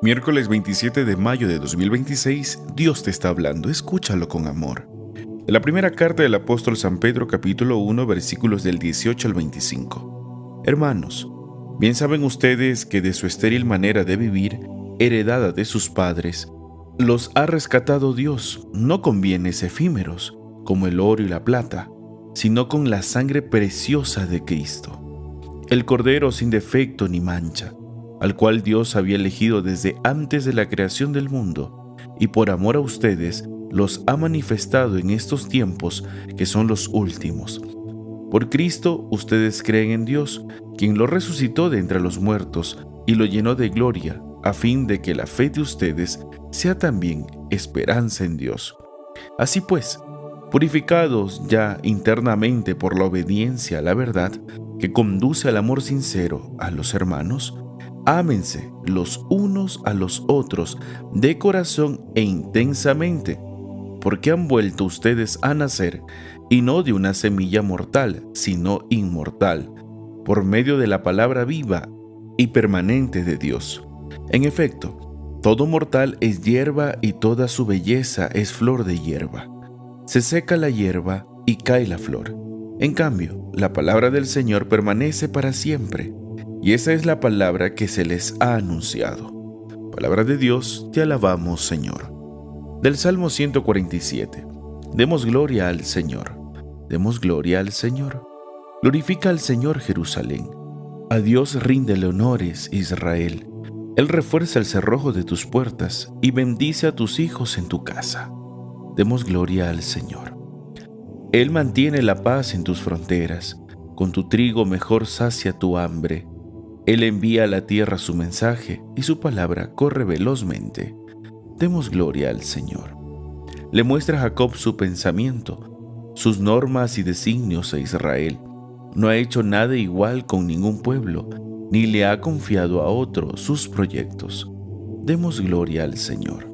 Miércoles 27 de mayo de 2026, Dios te está hablando, escúchalo con amor. En la primera carta del apóstol San Pedro, capítulo 1, versículos del 18 al 25. Hermanos, bien saben ustedes que de su estéril manera de vivir, heredada de sus padres, los ha rescatado Dios, no con bienes efímeros, como el oro y la plata, sino con la sangre preciosa de Cristo, el Cordero sin defecto ni mancha, al cual Dios había elegido desde antes de la creación del mundo, y por amor a ustedes los ha manifestado en estos tiempos que son los últimos. Por Cristo ustedes creen en Dios, quien lo resucitó de entre los muertos y lo llenó de gloria, a fin de que la fe de ustedes sea también esperanza en Dios. Así pues, purificados ya internamente por la obediencia a la verdad que conduce al amor sincero a los hermanos, ámense los unos a los otros de corazón e intensamente, porque han vuelto ustedes a nacer, y no de una semilla mortal, sino inmortal, por medio de la palabra viva y permanente de Dios. En efecto, todo mortal es hierba y toda su belleza es flor de hierba. Se seca la hierba y cae la flor. En cambio, la palabra del Señor permanece para siempre. Y esa es la palabra que se les ha anunciado. Palabra de Dios, te alabamos, Señor. Del Salmo 147. Demos gloria al Señor. Demos gloria al Señor. Glorifica al Señor, Jerusalén. A Dios ríndele honores, Israel. Él refuerza el cerrojo de tus puertas y bendice a tus hijos en tu casa. Demos gloria al Señor. Él mantiene la paz en tus fronteras. Con tu trigo mejor sacia tu hambre. Él envía a la tierra su mensaje y su palabra corre velozmente. Demos gloria al Señor. Le muestra a Jacob su pensamiento, sus normas y designios a Israel. No ha hecho nada igual con ningún pueblo, ni le ha confiado a otro sus proyectos. Demos gloria al Señor.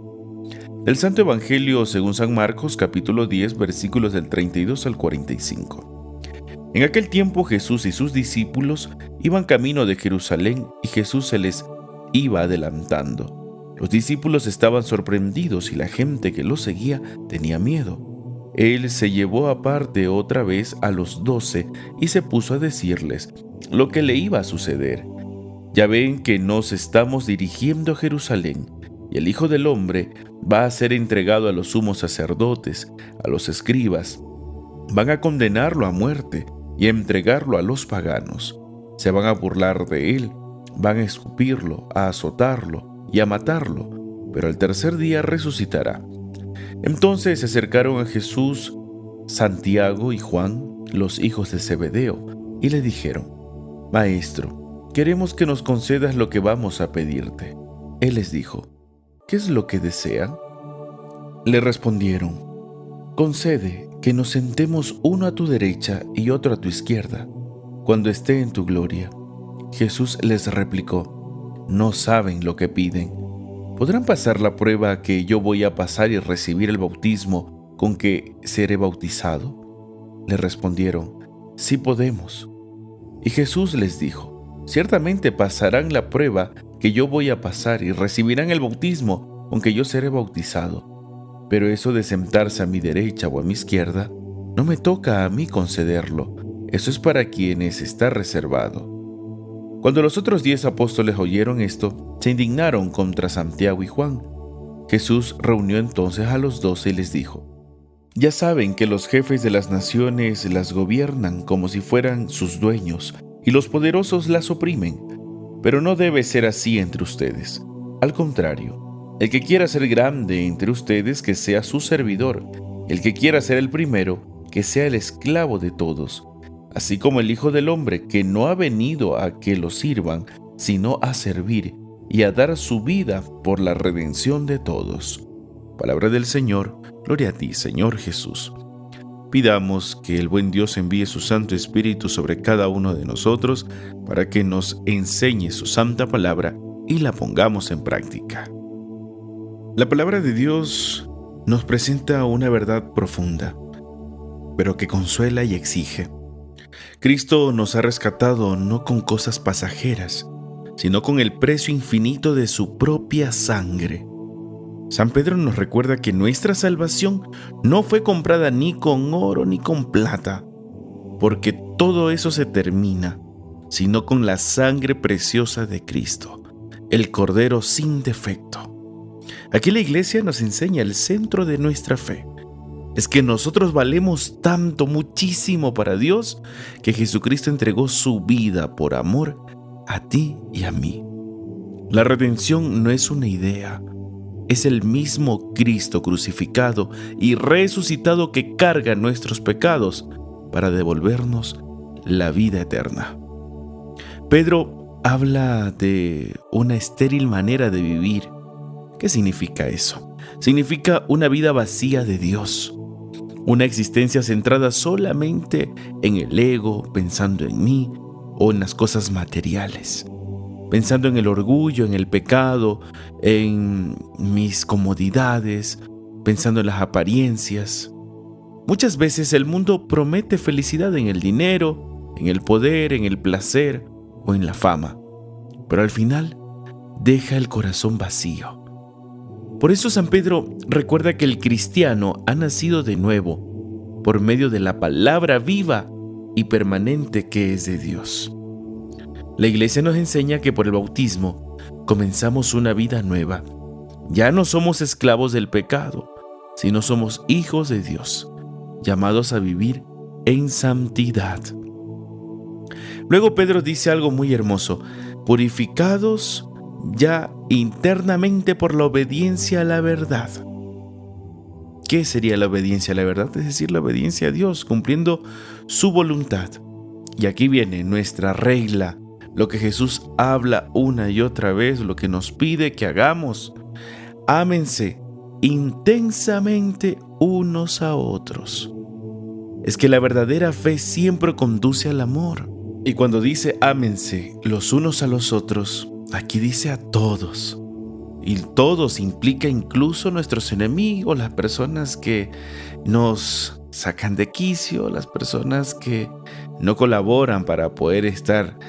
El Santo Evangelio según San Marcos, capítulo 10, versículos del 32 al 45. En aquel tiempo Jesús y sus discípulos iban camino de Jerusalén y Jesús se les iba adelantando. Los discípulos estaban sorprendidos y la gente que los seguía tenía miedo. Él se llevó aparte otra vez a los 12 y se puso a decirles lo que le iba a suceder. Ya ven que nos estamos dirigiendo a Jerusalén y el Hijo del Hombre va a ser entregado a los sumos sacerdotes, a los escribas. Van a condenarlo a muerte y a entregarlo a los paganos. Se van a burlar de él, van a escupirlo, a azotarlo y a matarlo, pero al tercer día resucitará. Entonces se acercaron a Jesús Santiago y Juan, los hijos de Zebedeo, y le dijeron: Maestro, queremos que nos concedas lo que vamos a pedirte. Él les dijo: ¿Qué es lo que desean? Le respondieron: Concede que nos sentemos uno a tu derecha y otro a tu izquierda, cuando esté en tu gloria. Jesús les replicó: No saben lo que piden. ¿Podrán pasar la prueba que yo voy a pasar y recibir el bautismo con que seré bautizado? Le respondieron: Sí podemos. Y Jesús les dijo: Ciertamente pasarán la prueba que yo voy a pasar y recibirán el bautismo con que yo seré bautizado. Pero eso de sentarse a mi derecha o a mi izquierda, no me toca a mí concederlo. Eso es para quienes está reservado. Cuando los otros 10 apóstoles oyeron esto, se indignaron contra Santiago y Juan. Jesús reunió entonces a los 12 y les dijo: Ya saben que los jefes de las naciones las gobiernan como si fueran sus dueños, y los poderosos las oprimen. Pero no debe ser así entre ustedes. Al contrario, el que quiera ser grande entre ustedes, que sea su servidor. El que quiera ser el primero, que sea el esclavo de todos. Así como el Hijo del Hombre, que no ha venido a que lo sirvan, sino a servir y a dar su vida por la redención de todos. Palabra del Señor. Gloria a ti, Señor Jesús. Pidamos que el buen Dios envíe su Santo Espíritu sobre cada uno de nosotros para que nos enseñe su santa palabra y la pongamos en práctica. La palabra de Dios nos presenta una verdad profunda, pero que consuela y exige. Cristo nos ha rescatado no con cosas pasajeras, sino con el precio infinito de su propia sangre. San Pedro nos recuerda que nuestra salvación no fue comprada ni con oro ni con plata, porque todo eso se termina, sino con la sangre preciosa de Cristo, el Cordero sin defecto. Aquí la Iglesia nos enseña el centro de nuestra fe. Es que nosotros valemos tanto, muchísimo para Dios, que Jesucristo entregó su vida por amor a ti y a mí. La redención no es una idea, es el mismo Cristo crucificado y resucitado que carga nuestros pecados para devolvernos la vida eterna. Pedro habla de una estéril manera de vivir. ¿Qué significa eso? Significa una vida vacía de Dios, una existencia centrada solamente en el ego, pensando en mí o en las cosas materiales, pensando en el orgullo, en el pecado, en mis comodidades, pensando en las apariencias. Muchas veces el mundo promete felicidad en el dinero, en el poder, en el placer o en la fama, pero al final deja el corazón vacío. Por eso San Pedro recuerda que el cristiano ha nacido de nuevo por medio de la palabra viva y permanente que es de Dios. La Iglesia nos enseña que por el bautismo comenzamos una vida nueva. Ya no somos esclavos del pecado, sino somos hijos de Dios, llamados a vivir en santidad. Luego Pedro dice algo muy hermoso: purificados ya internamente por la obediencia a la verdad. ¿Qué sería la obediencia a la verdad? Es decir, la obediencia a Dios, cumpliendo su voluntad. Y aquí viene nuestra regla, lo que Jesús habla una y otra vez, lo que nos pide que hagamos. Ámense intensamente unos a otros. Es que la verdadera fe siempre conduce al amor. Y cuando dice ámense los unos a los otros, aquí dice a todos. Y todos implica incluso nuestros enemigos, las personas que nos sacan de quicio, las personas que no colaboran para poder estar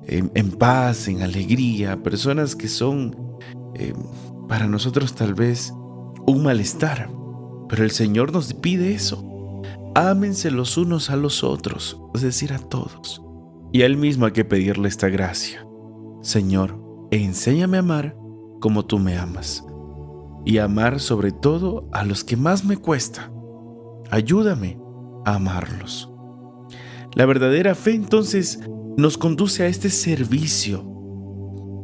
en paz, en alegría, personas que son para nosotros tal vez un malestar. Pero el Señor nos pide eso. Ámense los unos a los otros, es decir, a todos. Y a Él mismo hay que pedirle esta gracia. Señor, enséñame a amar como tú me amas, y amar sobre todo a los que más me cuesta. Ayúdame a amarlos. La verdadera fe entonces nos conduce a este servicio.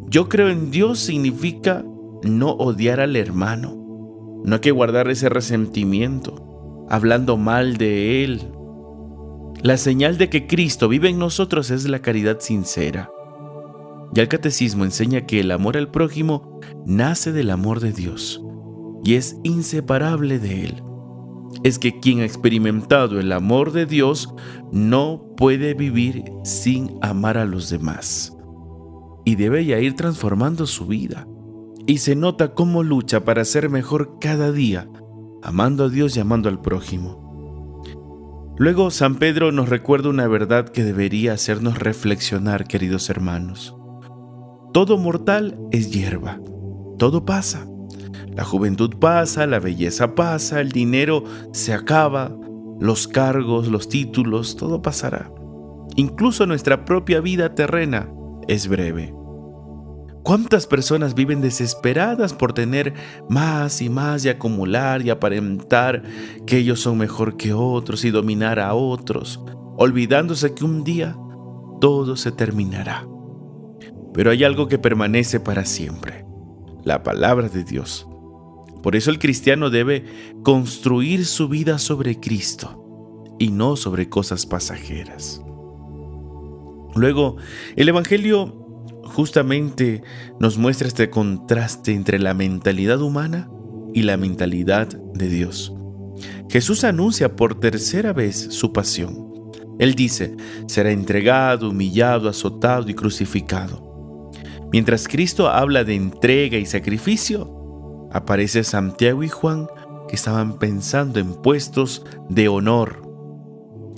Yo creo en Dios significa no odiar al hermano. No hay que guardar ese resentimiento, hablando mal de él. La señal de que Cristo vive en nosotros es la caridad sincera. Ya el catecismo enseña que el amor al prójimo nace del amor de Dios y es inseparable de él. Es que quien ha experimentado el amor de Dios no puede vivir sin amar a los demás y debe ya ir transformando su vida. Y se nota cómo lucha para ser mejor cada día, amando a Dios y amando al prójimo. Luego San Pedro nos recuerda una verdad que debería hacernos reflexionar, queridos hermanos. Todo mortal es hierba, todo pasa. La juventud pasa, la belleza pasa, el dinero se acaba, los cargos, los títulos, todo pasará. Incluso nuestra propia vida terrena es breve. ¿Cuántas personas viven desesperadas por tener más y acumular y aparentar que ellos son mejor que otros y dominar a otros, olvidándose que un día todo se terminará? Pero hay algo que permanece para siempre: la palabra de Dios. Por eso el cristiano debe construir su vida sobre Cristo y no sobre cosas pasajeras. Luego, el Evangelio justamente nos muestra este contraste entre la mentalidad humana y la mentalidad de Dios. Jesús anuncia por tercera vez su pasión. Él dice: será entregado, humillado, azotado y crucificado. Mientras Cristo habla de entrega y sacrificio, aparece Santiago y Juan, que estaban pensando en puestos de honor.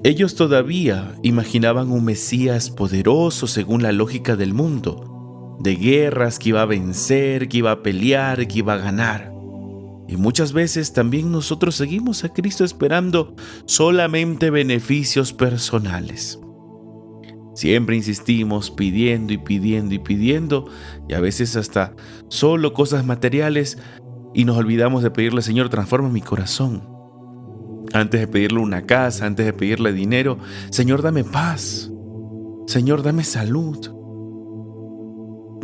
Ellos todavía imaginaban un Mesías poderoso según la lógica del mundo, de guerras, que iba a vencer, que iba a pelear, que iba a ganar. Y muchas veces también nosotros seguimos a Cristo esperando solamente beneficios personales. Siempre insistimos pidiendo y pidiendo y pidiendo, y a veces hasta solo cosas materiales, y nos olvidamos de pedirle: Señor, transforma mi corazón. Antes de pedirle una casa, antes de pedirle dinero, Señor, dame paz. Señor, dame salud.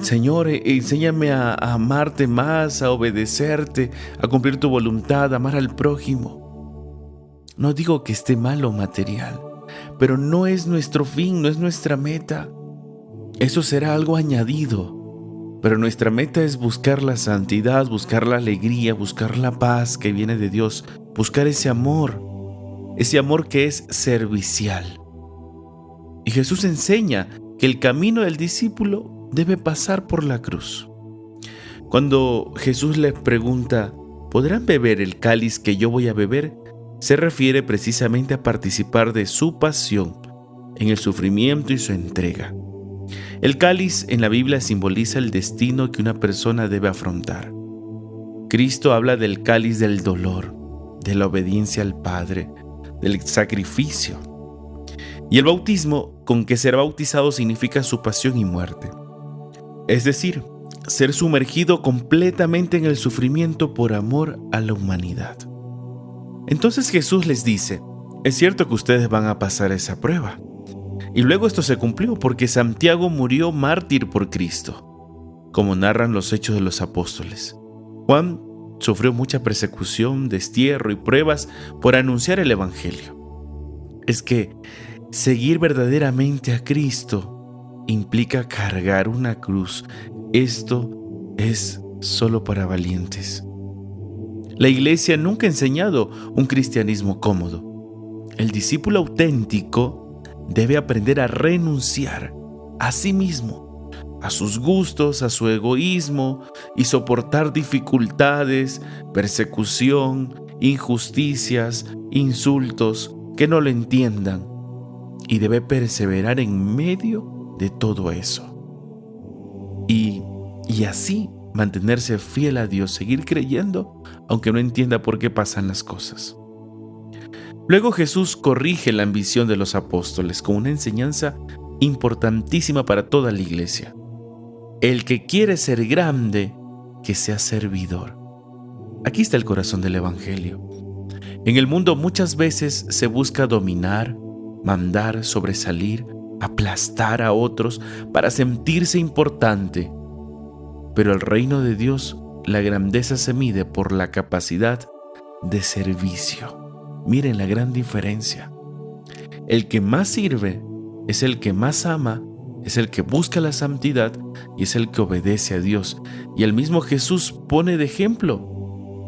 Señor, enséñame a amarte más, a obedecerte, a cumplir tu voluntad, a amar al prójimo. No digo que esté mal lo material, pero no es nuestro fin, no es nuestra meta. Eso será algo añadido. Pero nuestra meta es buscar la santidad, buscar la alegría, buscar la paz que viene de Dios, buscar ese amor que es servicial. Y Jesús enseña que el camino del discípulo debe pasar por la cruz. Cuando Jesús les pregunta: ¿podrán beber el cáliz que yo voy a beber?, se refiere precisamente a participar de su pasión en el sufrimiento y su entrega. El cáliz en la Biblia simboliza el destino que una persona debe afrontar. Cristo habla del cáliz del dolor, de la obediencia al Padre, del sacrificio. Y el bautismo, con que ser bautizado, significa su pasión y muerte. Es decir, ser sumergido completamente en el sufrimiento por amor a la humanidad. Entonces Jesús les dice: es cierto que ustedes van a pasar esa prueba. Y luego esto se cumplió porque Santiago murió mártir por Cristo, como narran los Hechos de los Apóstoles. Juan sufrió mucha persecución, destierro y pruebas por anunciar el Evangelio. Es que seguir verdaderamente a Cristo implica cargar una cruz. Esto es solo para valientes. La Iglesia nunca ha enseñado un cristianismo cómodo. El discípulo auténtico debe aprender a renunciar a sí mismo, a sus gustos, a su egoísmo, y soportar dificultades, persecución, injusticias, insultos, que no lo entiendan, y debe perseverar en medio de todo eso. Y así mantenerse fiel a Dios, seguir creyendo, aunque no entienda por qué pasan las cosas. Luego Jesús corrige la ambición de los apóstoles con una enseñanza importantísima para toda la iglesia. El que quiere ser grande, que sea servidor. Aquí está el corazón del Evangelio. En el mundo muchas veces se busca dominar, mandar, sobresalir, aplastar a otros para sentirse importante. Pero el reino de Dios, la grandeza se mide por la capacidad de servicio. Miren la gran diferencia. El que más sirve es el que más ama, es el que busca la santidad y es el que obedece a Dios. Y el mismo Jesús pone de ejemplo: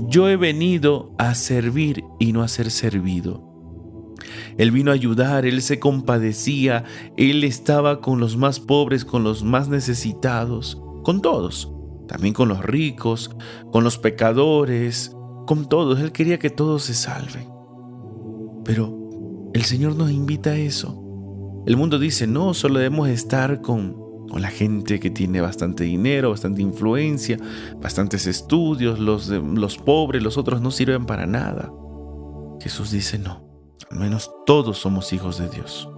yo he venido a servir y no a ser servido. Él vino a ayudar, Él se compadecía, Él estaba con los más pobres, con los más necesitados, con todos, también con los ricos, con los pecadores, con todos. Él quería que todos se salven. Pero el Señor nos invita a eso. El mundo dice: no, solo debemos estar con la gente que tiene bastante dinero, bastante influencia, bastantes estudios. Los pobres, los otros no sirven para nada. Jesús dice: no, al menos todos somos hijos de Dios.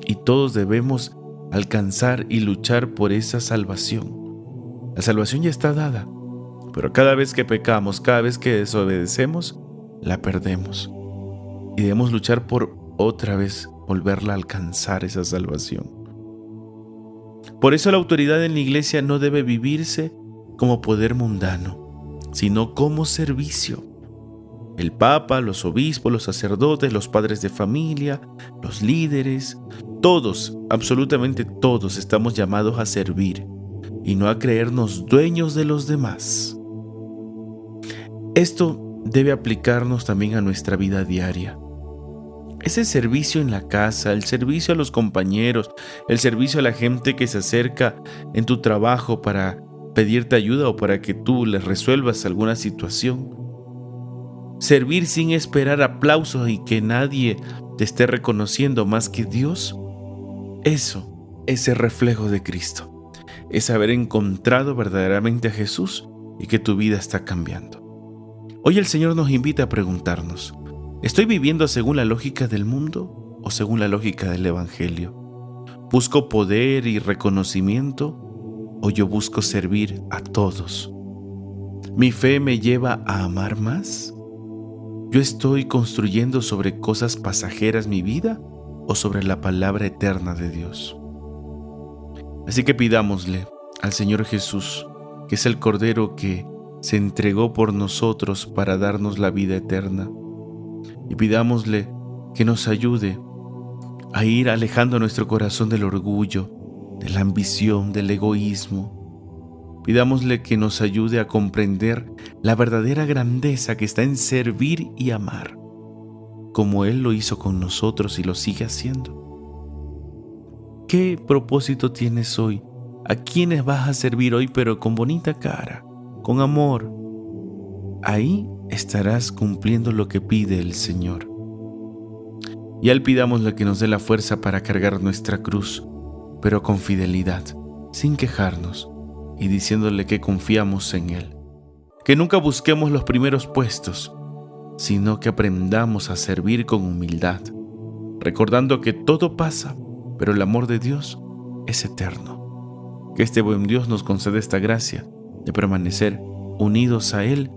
Y todos debemos alcanzar y luchar por esa salvación. La salvación ya está dada, pero cada vez que pecamos, cada vez que desobedecemos, la perdemos. Y debemos luchar por otra vez volverla a alcanzar, esa salvación. Por eso la autoridad en la iglesia no debe vivirse como poder mundano, sino como servicio. El Papa, los obispos, los sacerdotes, los padres de familia, los líderes, todos, absolutamente todos, estamos llamados a servir y no a creernos dueños de los demás. Esto debe aplicarnos también a nuestra vida diaria. Ese servicio en la casa, el servicio a los compañeros, el servicio a la gente que se acerca en tu trabajo para pedirte ayuda o para que tú les resuelvas alguna situación. Servir sin esperar aplausos y que nadie te esté reconociendo más que Dios. Eso es el reflejo de Cristo. es haber encontrado verdaderamente a Jesús y que tu vida está cambiando. Hoy el Señor nos invita a preguntarnos, ¿estoy viviendo según la lógica del mundo o según la lógica del Evangelio? ¿Busco poder y reconocimiento o yo busco servir a todos? ¿Mi fe me lleva a amar más? ¿Yo estoy construyendo sobre cosas pasajeras mi vida o sobre la palabra eterna de Dios? Así que pidámosle al Señor Jesús, que es el Cordero que se entregó por nosotros para darnos la vida eterna, y pidámosle que nos ayude a ir alejando nuestro corazón del orgullo, de la ambición, del egoísmo. Pidámosle que nos ayude a comprender la verdadera grandeza que está en servir y amar, como Él lo hizo con nosotros y lo sigue haciendo. ¿Qué propósito tienes hoy? ¿A quiénes vas a servir hoy, pero con bonita cara, con amor? Ahí estarás cumpliendo lo que pide el Señor. Y a Él pidámosle que nos dé la fuerza para cargar nuestra cruz, pero con fidelidad, sin quejarnos, y diciéndole que confiamos en Él. Que nunca busquemos los primeros puestos, sino que aprendamos a servir con humildad, recordando que todo pasa, pero el amor de Dios es eterno. Que este buen Dios nos conceda esta gracia de permanecer unidos a Él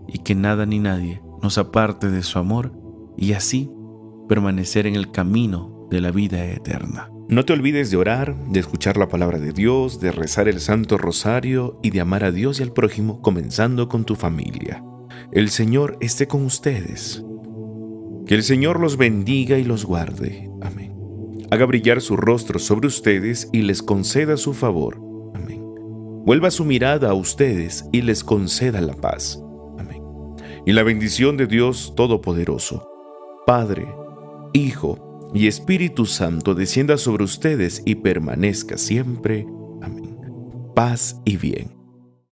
y que nada ni nadie nos aparte de su amor y así permanecer en el camino de la vida eterna. No te olvides de orar, de escuchar la palabra de Dios, de rezar el Santo Rosario y de amar a Dios y al prójimo, comenzando con tu familia. El Señor esté con ustedes. Que el Señor los bendiga y los guarde. Amén. Haga brillar su rostro sobre ustedes y les conceda su favor. Amén. Vuelva su mirada a ustedes y les conceda la paz. Amén. Y la bendición de Dios Todopoderoso, Padre, Hijo y Espíritu Santo descienda sobre ustedes y permanezca siempre. Amén. Paz y bien.